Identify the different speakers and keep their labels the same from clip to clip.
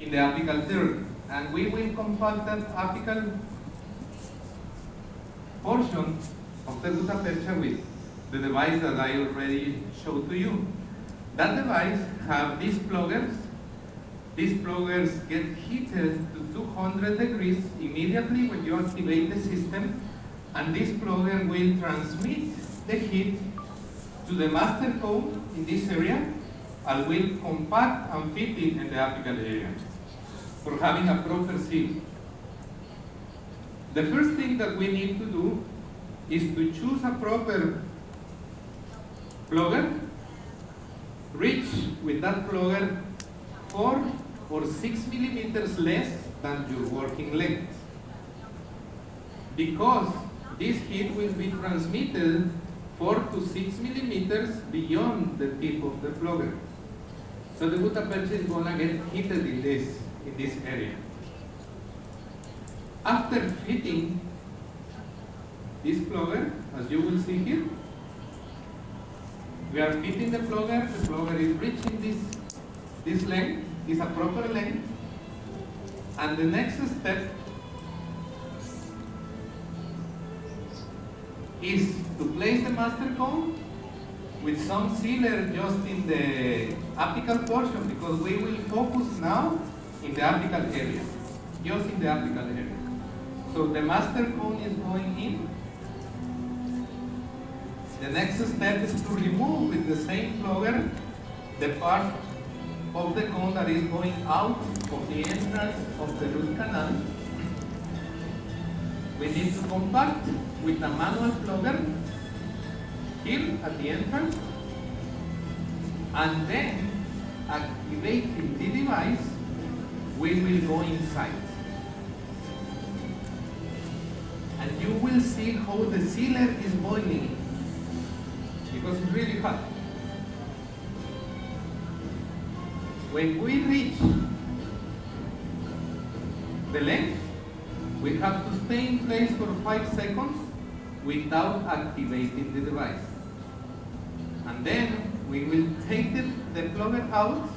Speaker 1: in the apical third. And we will compact that apical portion of the gutta percha with the device that I already showed to you. That device have these pluggers. These pluggers get heated to 200 degrees immediately when you activate the system, and this plugger will transmit the heat to the master cone in this area and will compact and fit it in the apical area for having a proper seal. The first thing that we need to do is to choose a proper plugger, reach with that plugger 4 or 6 millimeters less than your working length, because this heat will be transmitted 4 to 6 millimeters beyond the tip of the plugger. So the gutta percha is going to get heated in this area. After fitting this plugger, as you will see here, we are fitting the plugger is reaching this length, is a proper length, and the next step is to place the master cone with some sealer just in the apical portion, because we will focus now in the apical area, just in the apical area. So the master cone is going in. The next step is to remove with the same plugger the part of the cone that is going out of the entrance of the root canal. We need to compact with a manual plugger here at the entrance, and then activating the device, we will go inside. And you will see how the sealer is boiling, because it's really hot. When we reach the length, we have to stay in place for 5 seconds without activating the device. And then we will take the plugger out,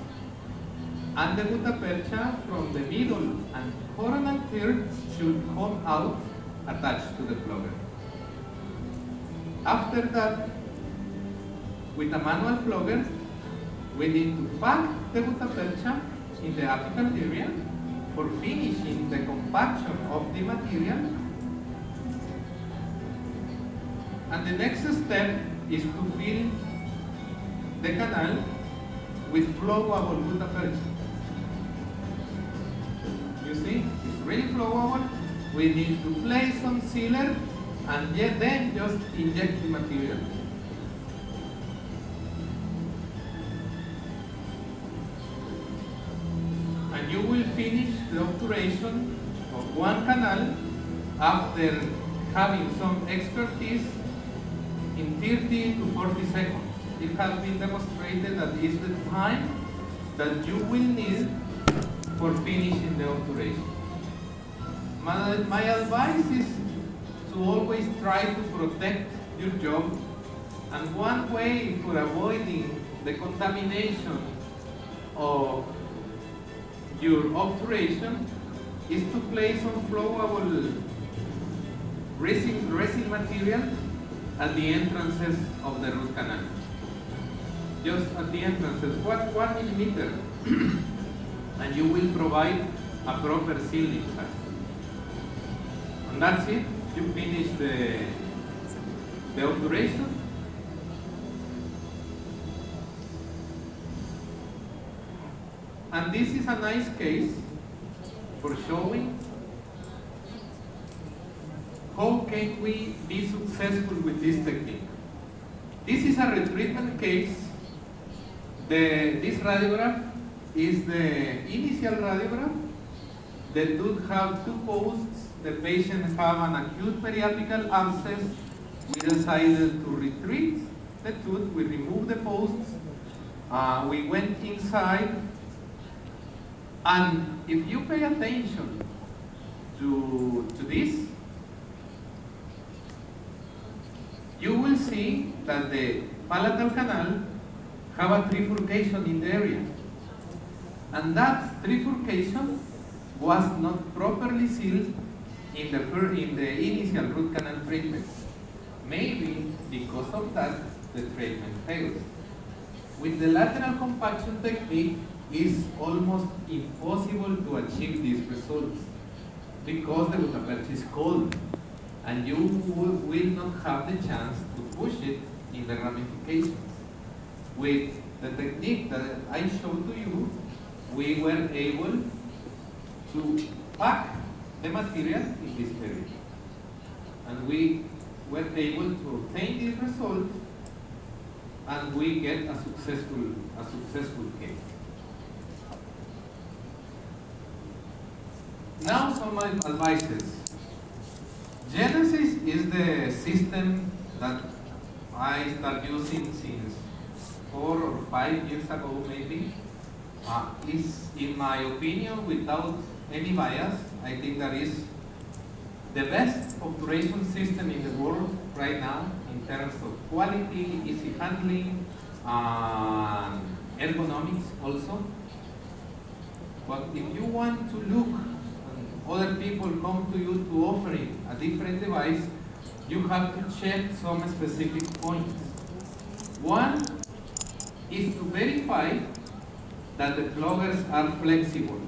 Speaker 1: and the gutta percha from the middle and coronal third should come out attached to the plugger. After that, with a manual plugger, we need to pack the gutta percha in the apical area for finishing the compaction of the material. And the next step is to fill the canal with flowable gutta percha. You see, it's really flowable. We need to place some sealer and then just inject the material. And you will finish the obturation of one canal after having some expertise in 30 to 40 seconds. It has been demonstrated that is the time that you will need for finishing the obturation. My advice is to always try to protect your job, and one way for avoiding the contamination of your obturation is to place some flowable resin material at the entrances of the root canal. Just at the entrances, 1 millimeter, and you will provide a proper seal inside. And that's it. You finish the obturation. And this is a nice case for showing how can we be successful with this technique. This is a retreatment case. This radiograph is the initial radiograph. The tooth have 2 posts. The patient have an acute periapical abscess. We decided to retreat the tooth. We removed the posts. We went inside. And if you pay attention to this, you will see that the palatal canal have a trifurcation in the area. And that trifurcation was not properly sealed in the initial root canal treatment. Maybe because of that, the treatment fails. With the lateral compaction technique, it's almost impossible to achieve these results because the gutta percha is cold and you will not have the chance to push it in the ramifications. With the technique that I showed to you, we were able to pack the material in this area. And we were able to obtain this result, and we get a successful case. Now some advices. Genesis is the system that I started using since 4 or 5 years ago maybe. Is, in my opinion, without any bias, I think that is the best obturation system in the world right now in terms of quality, easy handling, and ergonomics also. But if you want to look, other people come to you to offering a different device, you have to check some specific points. One is to verify that the pluggers are flexible,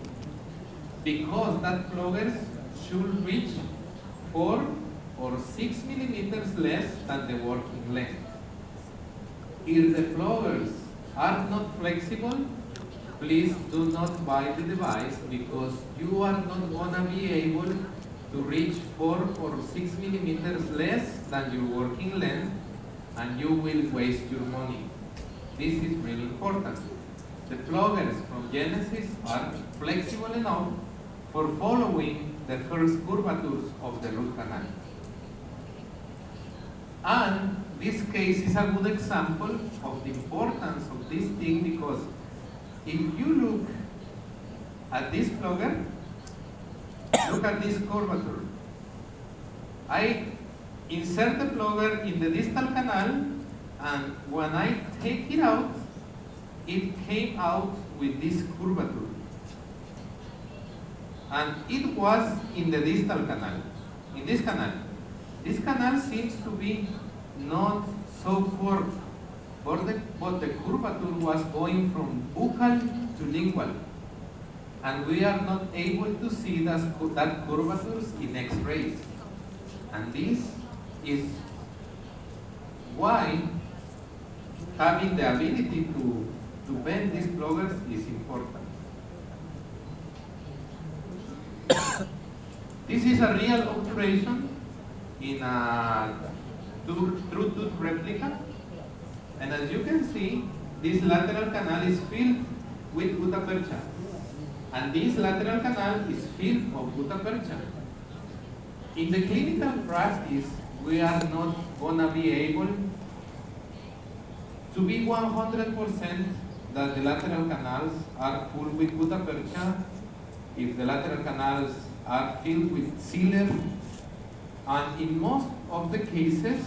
Speaker 1: because that pluggers should reach 4 or 6 millimeters less than the working length. If the pluggers are not flexible, please do not buy the device, because you are not going to be able to reach 4 or 6 millimeters less than your working length, and you will waste your money. This is really important. The pluggers from Genesis are flexible enough for following the first curvatures of the root canal. And this case is a good example of the importance of this thing, because if you look at this plugger, look at this curvature. I insert the plugger in the distal canal, and when I take it out, it came out with this curvature. And it was in the distal canal, in this canal. This canal seems to be not so curved, but the curvature was going from buccal to lingual. And we are not able to see that curvatures in X-rays. And this is why having the ability to bend these pluggers is important. This is a real obturation in a true tooth replica. And as you can see, this lateral canal is filled with gutta percha. And this lateral canal is filled of gutta percha. In the clinical practice, we are not going to be able to be 100% that the lateral canals are full with gutta percha, if the lateral canals are filled with sealer, and in most of the cases,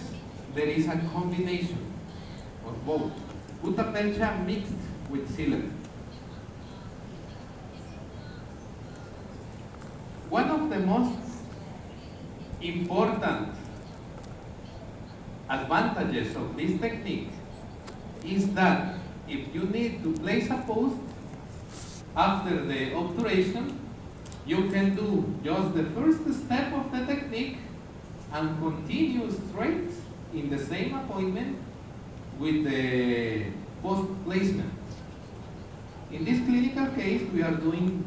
Speaker 1: there is a combination of both, gutta percha mixed with sealer. One of the most important advantages of this technique is that if you need to place a post after the obturation, you can do just the first step of the technique and continue straight in the same appointment with the post placement. In this clinical case, we are doing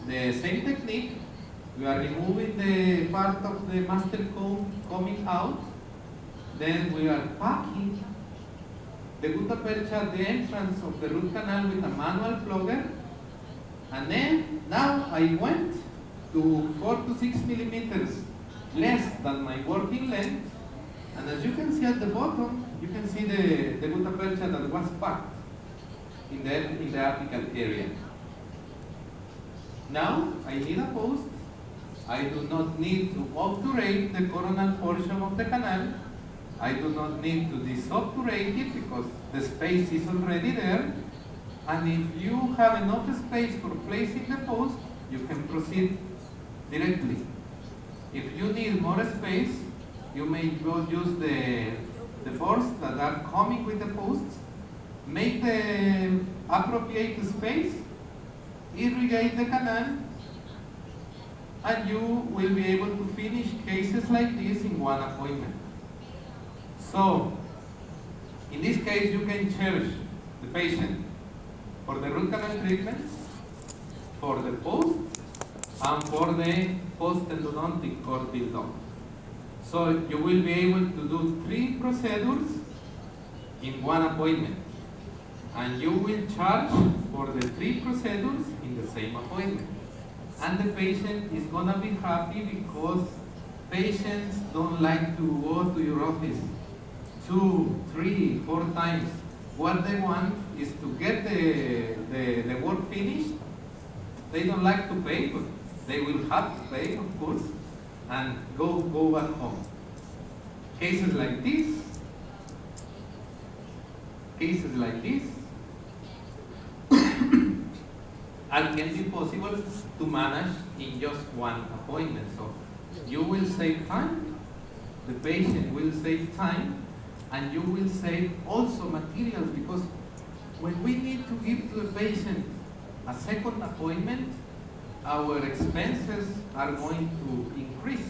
Speaker 1: the same technique. We are removing the part of the master cone coming out. Then we are packing the gutta percha at the entrance of the root canal with a manual plugger. And then now I went to 4 to 6 millimeters less than my working length. And as you can see at the bottom, you can see the gutta percha that was packed in the apical area. Now I need a post. I do not need to obturate the coronal portion of the canal. I do not need to desobturate it because the space is already there. And if you have enough space for placing the post, you can proceed directly. If you need more space, you may go use the boards that are coming with the posts, make the appropriate space, irrigate the canal, and you will be able to finish cases like this in one appointment. So, in this case, you can charge the patient for the root canal treatment, for the post, and for the post-endodontic or build-up. So you will be able to do 3 procedures in one appointment. And you will charge for the 3 procedures in the same appointment. And the patient is gonna be happy because patients don't like to go to your office 2, 3, 4 times. What they want is to get the work finished. They don't like to pay, but they will have to pay, of course, and go back home. Cases like this and can be possible to manage in just one appointment. So you will save time, the patient will save time, and you will save also materials, because when we need to give to the patient a second appointment, our expenses are going to increase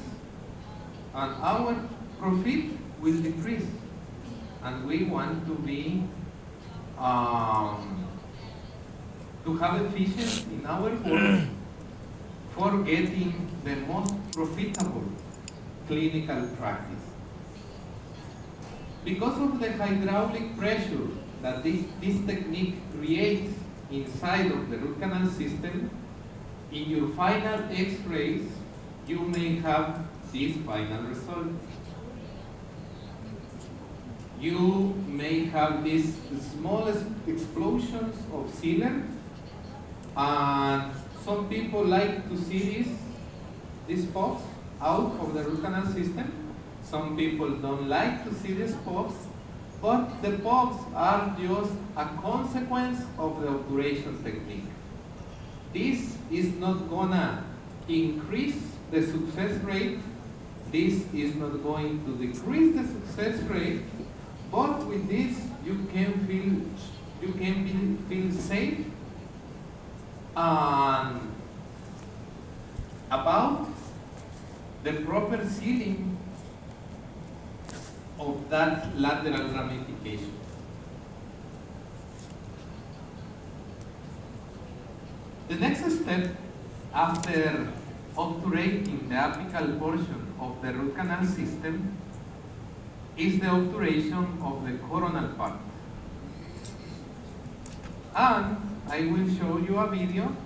Speaker 1: and our profit will decrease. And we want to be to have efficiency in our work for getting the most profitable clinical practice. Because of the hydraulic pressure that this technique creates inside of the root canal system, in your final X-rays, you may have this final result. You may have these smallest explosions of sealer, and some people like to see these pops out of the root canal system. Some people don't like to see these pops, but the pops are just a consequence of the obturation technique. This is not gonna increase the success rate. This is not going to decrease the success rate. But with this, you can feel safe and about the proper sealing of that lateral ramification. The next step after obturating the apical portion of the root canal system is the obturation of the coronal part. And I will show you a video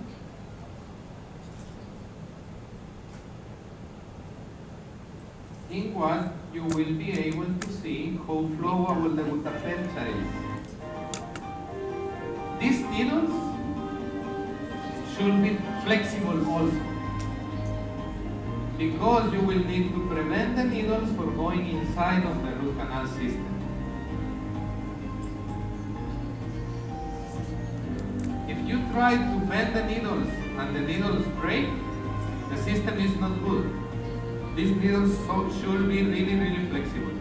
Speaker 1: in what you will be able to see how flowable the gutta-percha is. These needles should be flexible also, because you will need to prevent the needles from going inside of the root canal system. If you try to bend the needles and the needles break, the system is not good. These needles should be really flexible.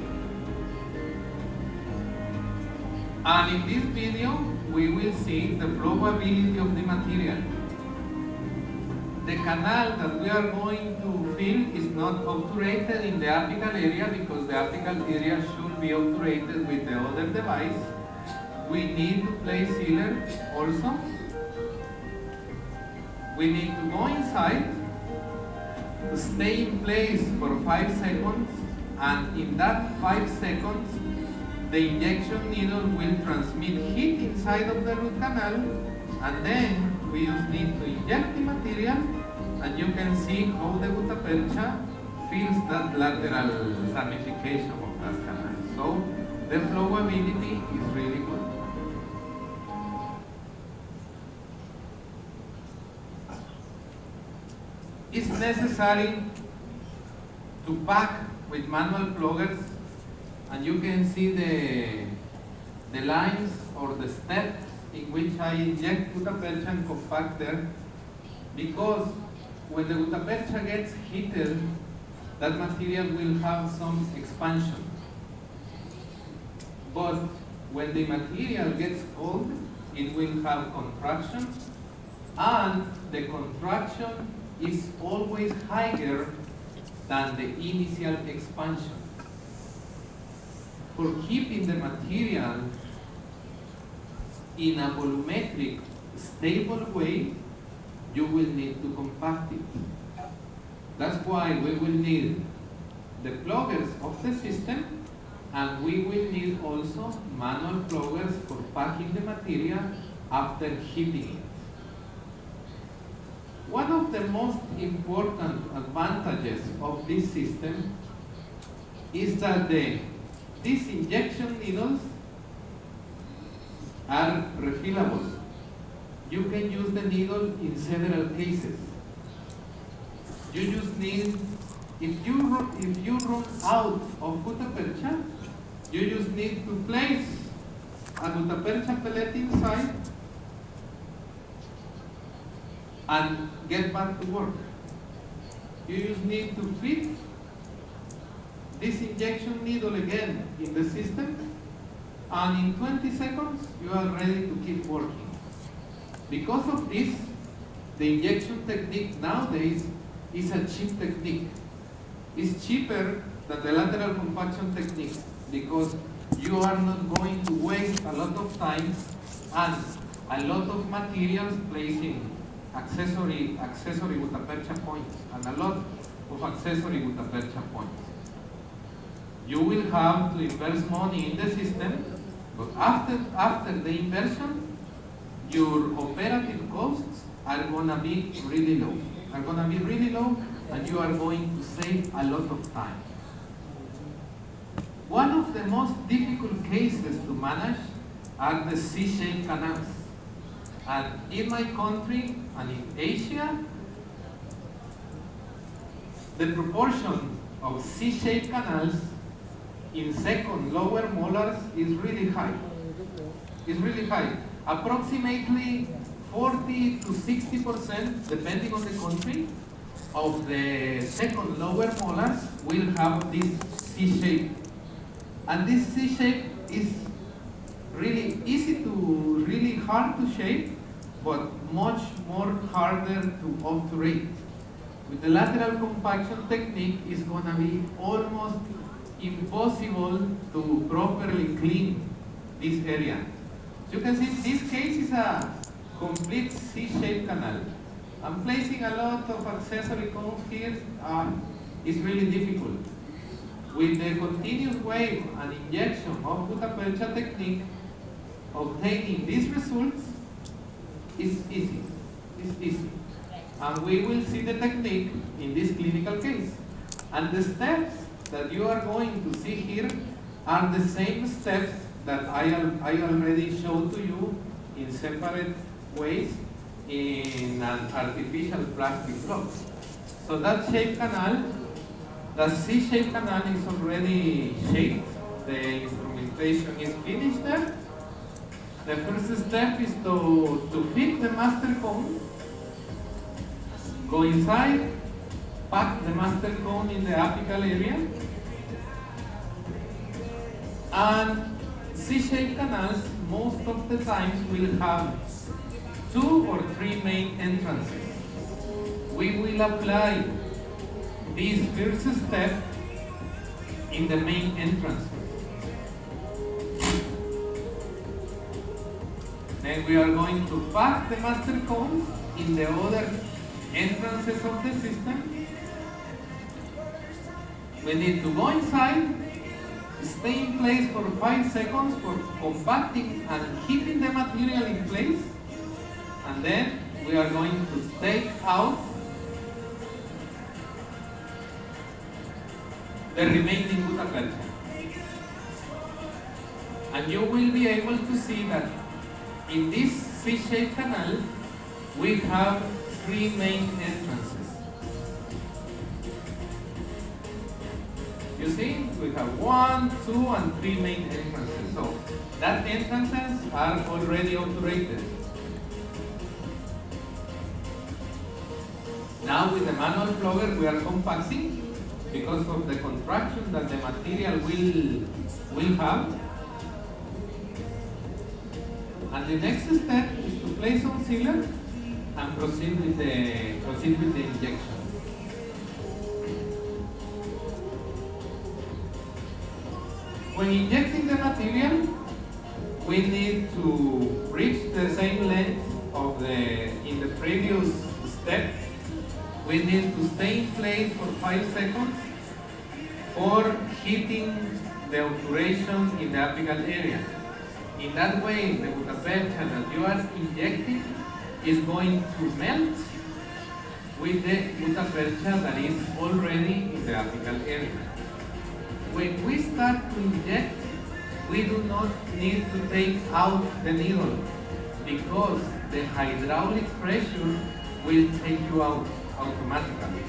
Speaker 1: And in this video, we will see the flowability of the material. The canal that we are going to fill is not obturated in the apical area, because the apical area should be obturated with the other device. We need to place sealer also. We need to go inside, stay in place for 5 seconds, and in that 5 seconds, the injection needle will transmit heat inside of the root canal, and then we just need to inject the material, and you can see how the gutta-percha feels that lateral ramification of that canal. So the flowability is really good. It's necessary to pack with manual pluggers, and you can see the lines or the steps in which I inject gutta percha and compact there, because when the gutta percha gets heated, that material will have some expansion. But when the material gets cold, it will have contraction, and the contraction is always higher than the initial expansion. For keeping the material in a volumetric, stable way, you will need to compact it. That's why we will need the pluggers of the system, and we will need also manual pluggers for packing the material after heating it. One of the most important advantages of this system is that these injection needles are refillable. You can use the needle in several cases. You just need, if you run out of gutta percha, you just need to place a gutta percha pellet inside and get back to work. You just need to fit this injection needle again in the system, and in 20 seconds you are ready to keep working. Because of this, the injection technique nowadays is a cheap technique. It's cheaper than the lateral compaction technique because you are not going to waste a lot of time and a lot of materials placing accessory gutta percha points and a lot of accessory gutta percha points. You will have to invest money in the system, but after the inversion, your operative costs are going to be really low. And you are going to save a lot of time. One of the most difficult cases to manage are the C-shaped canals. And in my country and in Asia, the proportion of C-shaped canals in second lower molars is really high. It's really high. Approximately 40 to 60%, depending on the country, of the second lower molars will have this C shape. And this C shape is really easy to, really hard to shape, but much more harder to obturate. With the lateral compaction technique, it's going to be almost impossible to properly clean this area. You can see this case is a complete C-shaped canal. I'm placing a lot of accessory cones here. It's really difficult. With the continuous wave and injection of gutta percha technique, obtaining these results is easy. It's easy. And we will see the technique in this clinical case. And the steps that you are going to see here are the same steps that I already showed to you in separate ways in an artificial plastic block. So that shaped canal, the C-shaped canal is already shaped. The instrumentation is finished there. The first step is to fit the master cone, go inside, pack the master cone in the apical area, and C-shaped canals most of the times will have 2 or 3 main entrances. We will apply this first step in the main entrance. Then we are going to pack the master cones in the other entrances of the system. We need to go inside, stay in place for 5 seconds for compacting and keeping the material in place, and then we are going to take out the remaining gutta percha. And you will be able to see that in this C-shaped canal we have 3 main entrances. You see, we have 1, 2, and 3 main entrances. So that entrances are already obturated. Now with the manual flogger, we are compacting because of the contraction that the material will have. And the next step is to place some sealer and proceed with the injection. When injecting the material, we need to reach the same length of in the previous step. We need to stay in place for 5 seconds or hitting the obturation in the apical area. In that way, the gutta percha that you are injecting is going to melt with the gutta percha that is already in the apical area. When we start to inject, we do not need to take out the needle because the hydraulic pressure will take you out automatically.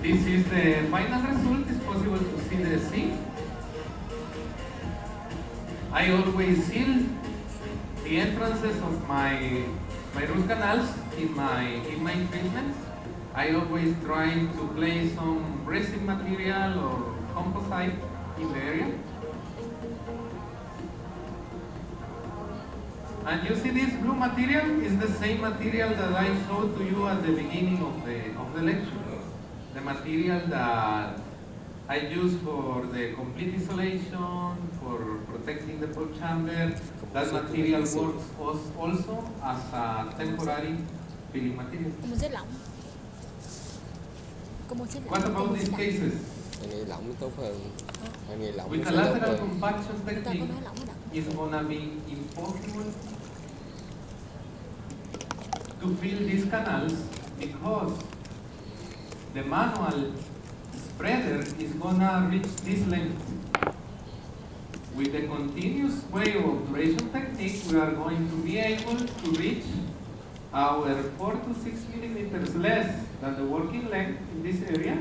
Speaker 1: This is the final result. It's possible to see the seam. I always seal the entrances of my root canals in my treatments. I always try to place some resin material or composite in the area. And you see this blue material is the same material that I showed to you at the beginning of the lecture. The material that I use for the complete isolation, for protecting the pulp chamber. That material works also as a temporary filling material. What about these cases? With the lateral compaction technique, it's gonna be impossible to fill these canals because the manual spreader is gonna reach this length. With the continuous way of obturation technique, we are going to be able to reach our 4 to 6 millimeters less than the working length in this area,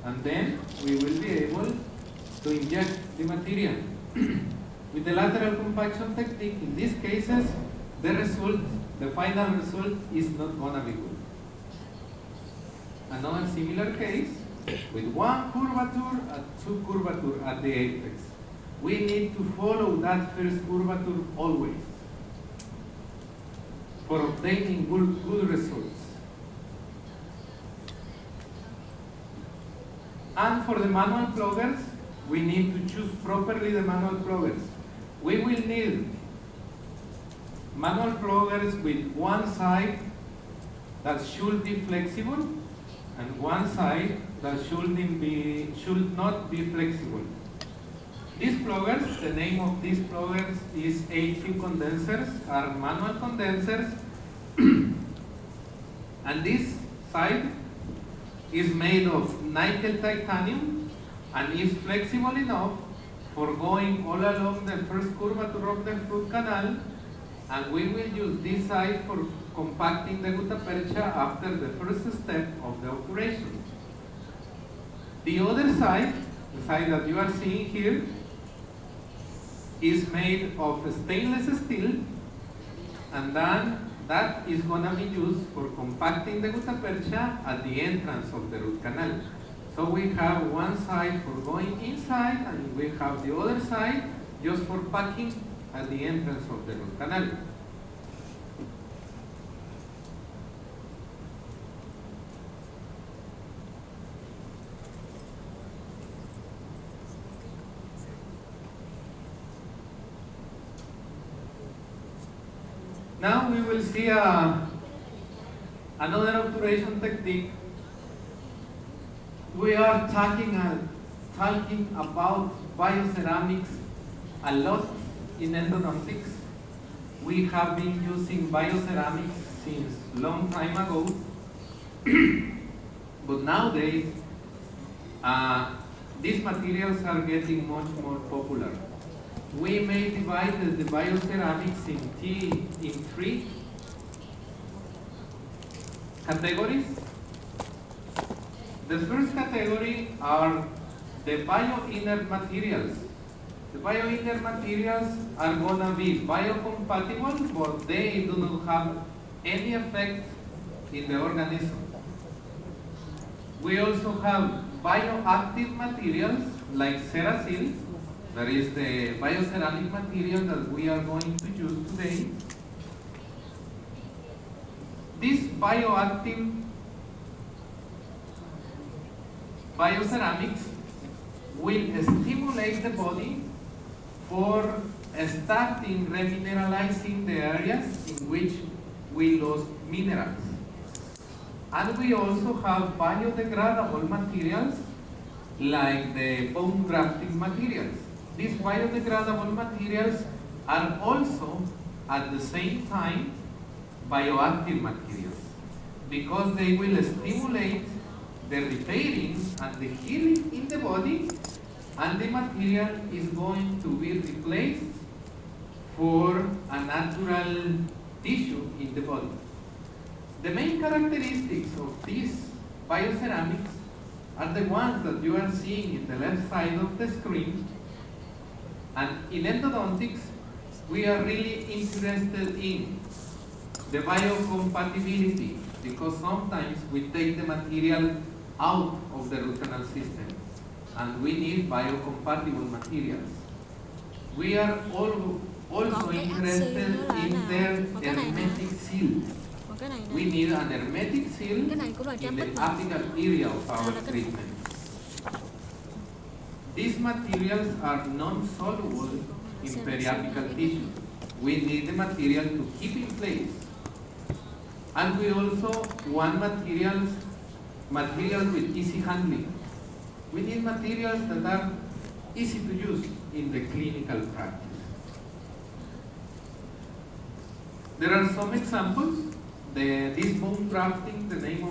Speaker 1: and then we will be able to inject the material. With the lateral compaction technique, in these cases, the final result is not gonna be good. Another similar case with 1 curvature and 2 curvature at the apex. We need to follow that first curvature always for obtaining good results. And for the manual floggers, we need to choose properly the manual floggers. We will need manual floggers with one side that should be flexible and one side that should not be flexible. These floggers, the name of these floggers is AQ condensers, are manual condensers, and this side is made of nickel titanium and is flexible enough for going all along the first curvature of the root canal, and we will use this side for compacting the gutta percha after the first step of the operation. The other side, the side that you are seeing here, is made of stainless steel, and then that is going to be used for compacting the gutta percha at the entrance of the root canal. So we have one side for going inside, and we have the other side just for packing at the entrance of the root canal. Now we will see another obturation technique. We are talking about bioceramics a lot in endodontics. We have been using bioceramics since long time ago, but nowadays these materials are getting much more popular. We may divide the bioceramics in three categories. The first category are the bio-inert materials. The bio-inert materials are gonna be biocompatible, but they do not have any effect in the organism. We also have bioactive materials like Ceracil, that is the bioceramic material that we are going to use today. These bioactive bioceramics will stimulate the body for starting remineralizing the areas in which we lost minerals. And we also have biodegradable materials like the bone grafting materials. These biodegradable materials are also at the same time bioactive materials because they will stimulate the repairing and the healing in the body, and the material is going to be replaced for a natural tissue in the body. The main characteristics of these bioceramics are the ones that you are seeing in the left side of the screen. And in endodontics, we are really interested in the biocompatibility because sometimes we take the material out of the root canal system and we need biocompatible materials. We are also interested in their hermetic seal. We need an hermetic seal in the apical area of our treatment. These materials are non-soluble in periapical tissue. We need the material to keep in place. And we also want materials with easy handling. We need materials that are easy to use in the clinical practice. There are some examples. This bone grafting, the name of